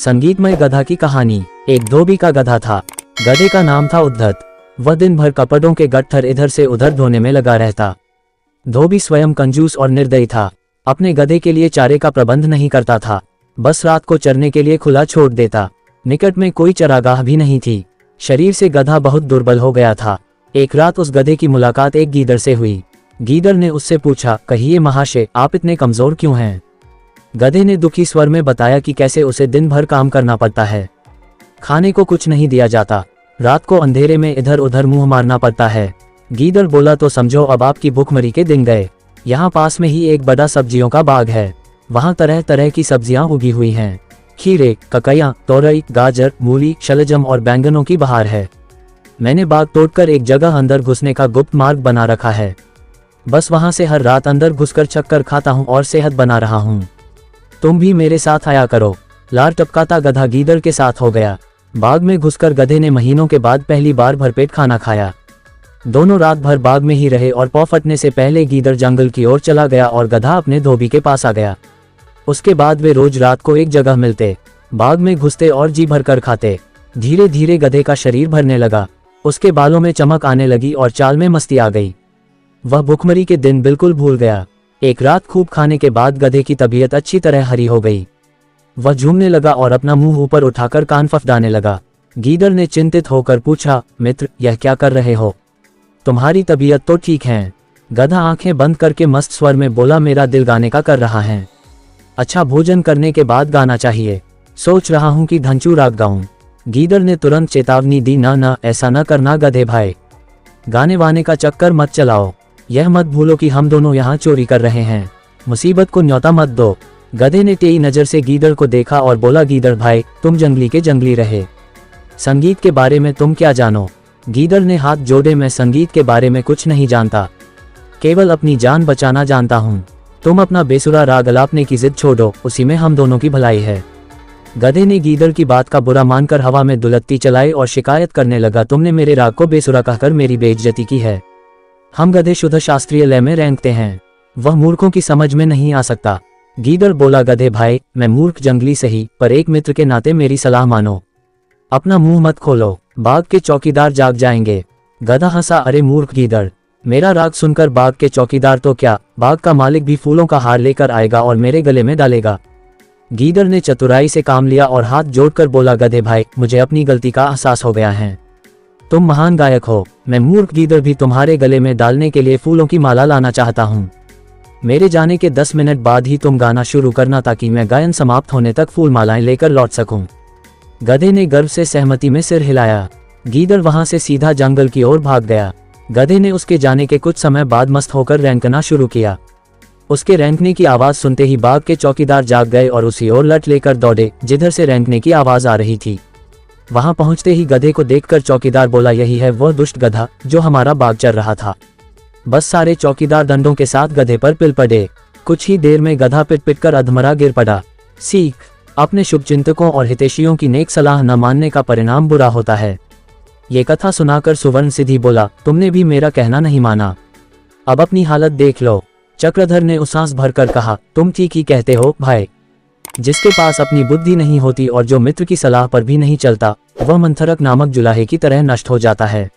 संगीतमय गधा की कहानी। एक धोबी का गधा था। गधे का नाम था उद्धत। वह दिन भर कपड़ों के गट्ठर इधर से उधर धोने में लगा रहता। धोबी स्वयं कंजूस और निर्दयी था। अपने गधे के लिए चारे का प्रबंध नहीं करता था, बस रात को चरने के लिए खुला छोड़ देता। निकट में कोई चरागाह भी नहीं थी। शरीर से गधा बहुत दुर्बल हो गया था। एक रात उस गधे की मुलाकात एक गीदड़ से हुई। गीदड़ ने उससे पूछा, कहिए महाशय, आप इतने कमजोर क्यों हैं? गधे ने दुखी स्वर में बताया कि कैसे उसे दिन भर काम करना पड़ता है, खाने को कुछ नहीं दिया जाता, रात को अंधेरे में इधर उधर मुंह मारना पड़ता है। गीदड़ बोला, तो समझो अब आपकी भूखमरी के दिन गए। यहाँ पास में ही एक बड़ा सब्जियों का बाग है, वहाँ तरह तरह की सब्जियां उगी हुई हैं। खीरे, ककैया, तोरई, गाजर, मूली, शलजम और बैंगनों की बहार है। मैंने बाग तोड़कर एक जगह अंदर घुसने का गुप्त मार्ग बना रखा है। बस वहां से हर रात अंदर घुसकर चक्कर खाता हूँ और सेहत बना रहा हूँ। तुम भी मेरे साथ आया करो। लार टपकाता गधा गीदड़ के साथ हो गया। बाग में घुसकर गधे ने महीनों के बाद पहली बार भरपेट खाना खाया। दोनों रात भर बाग में ही रहे और पौ फटने से पहले गीदड़ जंगल की ओर चला गया और गधा अपने धोबी के पास आ गया। उसके बाद वे रोज रात को एक जगह मिलते, बाग में घुसते और जी भर कर खाते। धीरे धीरे गधे का शरीर भरने लगा, उसके बालों में चमक आने लगी और चाल में मस्ती आ गई। वह भुखमरी के दिन बिल्कुल भूल गया। एक रात खूब खाने के बाद गधे की तबीयत अच्छी तरह हरी हो गई। वह झूमने लगा और अपना मुंह ऊपर उठाकर कान फफडाने लगा। गीदड़ ने चिंतित होकर पूछा, मित्र, यह क्या कर रहे हो? तुम्हारी तबीयत तो ठीक है। गधा आंखें बंद करके मस्त स्वर में बोला, मेरा दिल गाने का कर रहा है। अच्छा, भोजन करने के बाद गाना चाहिए। सोच रहा हूं कि धंचू राग गाऊं। गीदड़ ने तुरंत चेतावनी दी, ना, ऐसा न करना गधे भाई, गाने वाने का चक्कर मत चलाओ। यह मत भूलो कि हम दोनों यहाँ चोरी कर रहे हैं, मुसीबत को न्योता मत दो। गधे ने टेढ़ी नजर से गीदड़ को देखा और बोला, गीदड़ भाई, तुम जंगली के जंगली रहे, संगीत के बारे में तुम क्या जानो? गीदड़ ने हाथ जोड़े, मैं संगीत के बारे में कुछ नहीं जानता, केवल अपनी जान बचाना जानता हूँ। तुम अपना बेसुरा राग अलापने की जिद छोड़ो, उसी में हम दोनों की भलाई है। गधे ने गीदड़ की बात का बुरा मानकर हवा में दुलत्ती चलाई और शिकायत करने लगा, तुमने मेरे राग को बेसुरा कहकर मेरी बेइज्जती की है। हम गधे शुद्ध शास्त्रीय लय में रेंगते हैं, वह मूर्खों की समझ में नहीं आ सकता। गीदड़ बोला, गधे भाई, मैं मूर्ख जंगली सही, पर एक मित्र के नाते मेरी सलाह मानो। अपना मुंह मत खोलो, बाग के चौकीदार जाग जाएंगे। गधा हंसा, अरे मूर्ख गीदड़, मेरा राग सुनकर बाग के चौकीदार तो क्या, बाग का मालिक भी फूलों का हार लेकर आएगा और मेरे गले में डालेगा। गीदड़ ने चतुराई से काम लिया और हाथ जोड़कर बोला, गधे भाई, मुझे अपनी गलती का एहसास हो गया है। तुम महान गायक हो, मैं मूर्ख गीदड़ भी तुम्हारे गले में डालने के लिए फूलों की माला लाना चाहता हूँ। मेरे जाने के 10 मिनट बाद ही तुम गाना शुरू करना, ताकि मैं गायन समाप्त होने तक फूल मालाएं लेकर लौट सकूं। गधे ने गर्व से सहमति में सिर हिलाया। गीदड़ वहां से सीधा जंगल की ओर भाग गया। गधे ने उसके जाने के कुछ समय बाद मस्त होकर रेंकना शुरू किया। उसके रेंकने की आवाज सुनते ही बाग के चौकीदार जाग गए और उसी ओर लट लेकर दौड़े जिधर से रेंकने की आवाज आ रही थी। वहां पहुंचते ही गधे को देखकर चौकीदार बोला, यही है वह दुष्ट गधा जो हमारा बाग चर रहा था। बस सारे चौकीदार दंडों के साथ गधे पर पिल पड़े। कुछ ही देर में गधा पिट पिट कर अधमरा गिर पड़ा। सीख, अपने शुभचिंतकों और हितैषियों की नेक सलाह न मानने का परिणाम बुरा होता है। ये कथा सुनाकर सुवर्ण सिद्धि बोला, तुमने भी मेरा कहना नहीं माना, अब अपनी हालत देख लो। चक्रधर ने उसास भरकर कहा, तुम ठीक ही कहते हो भाई। जिसके पास अपनी बुद्धि नहीं होती और जो मित्र की सलाह पर भी नहीं चलता, वह मंथरक नामक जुलाहे की तरह नष्ट हो जाता है।